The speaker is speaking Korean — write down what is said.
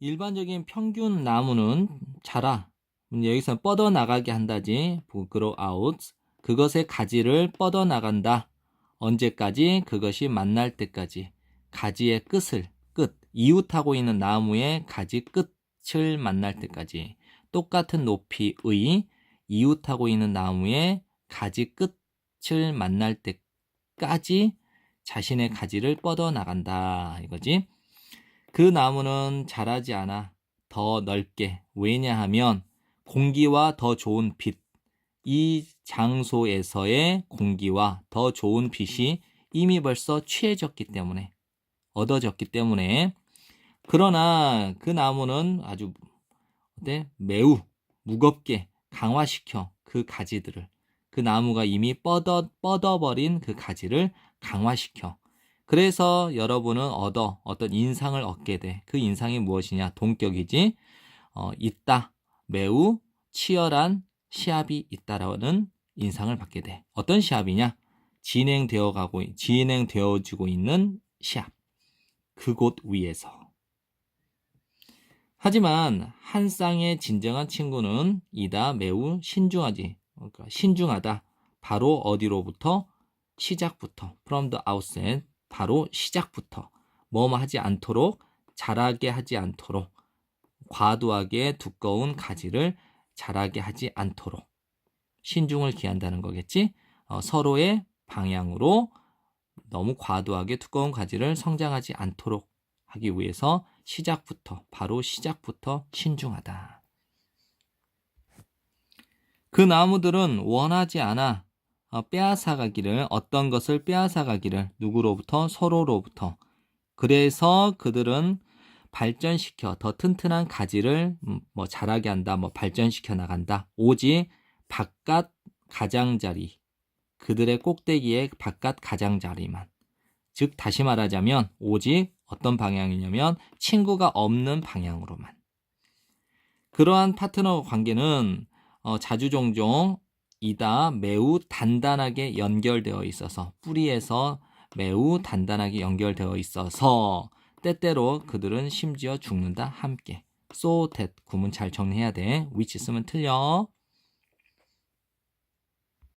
일반적인 평균 나무는 자라. 여기서 뻗어나가게 한다지. grow out. 그것의 가지를 뻗어나간다. 언제까지? 그것이 만날 때까지. 가지의 끝. 이웃하고 있는 나무의 가지 끝을 만날 때까지. 똑같은 높이의 이웃하고 있는 나무의 가지 끝을 만날 때까지 자신의 가지를 뻗어나간다. 이거지. 그 나무는 자라지 않아. 더 넓게. 왜냐하면 공기와 더 좋은 빛, 이 장소에서의 공기와 더 좋은 빛이 이미 벌써 취해졌기 때문에, 얻어졌기 때문에. 그러나 그 나무는 아주 매우 무겁게 강화시켜 그 가지들을, 그 나무가 이미 뻗어버린 그 가지를 강화시켜. 그래서 여러분은 어떤 인상을 얻게 돼. 그 인상이 무엇이냐? 동격이지. 있다. 매우 치열한 시합이 있다라는 인상을 받게 돼. 어떤 시합이냐? 진행되어지고 있는 시합. 그곳 위에서. 하지만 한 쌍의 진정한 친구는 이다. 매우 신중하지. 그러니까 신중하다. 바로 어디로부터? 시작부터. From the outset. 바로 시작부터. 뭐뭐 하지 않도록, 자라게 하지 않도록, 과도하게 두꺼운 가지를 자라게 하지 않도록 신중을 기한다는 거겠지. 서로의 방향으로 너무 과도하게 두꺼운 가지를 성장하지 않도록 하기 위해서 바로 시작부터 신중하다. 그 나무들은 원하지 않아 빼앗아가기를, 어떤 것을 빼앗아가기를, 누구로부터? 서로로부터. 그래서 그들은 발전시켜 더 튼튼한 가지를 자라게 한다, 발전시켜 나간다. 오직 바깥 가장자리, 그들의 꼭대기의 바깥 가장자리만. 즉 다시 말하자면 오직 어떤 방향이냐면 친구가 없는 방향으로만. 그러한 파트너 관계는 자주 종종 이다 매우 단단하게 연결되어 있어서, 뿌리에서 매우 단단하게 연결되어 있어서 때때로 그들은 심지어 죽는다 함께. so that 구문 잘 정리해야 돼. which 쓰면 틀려.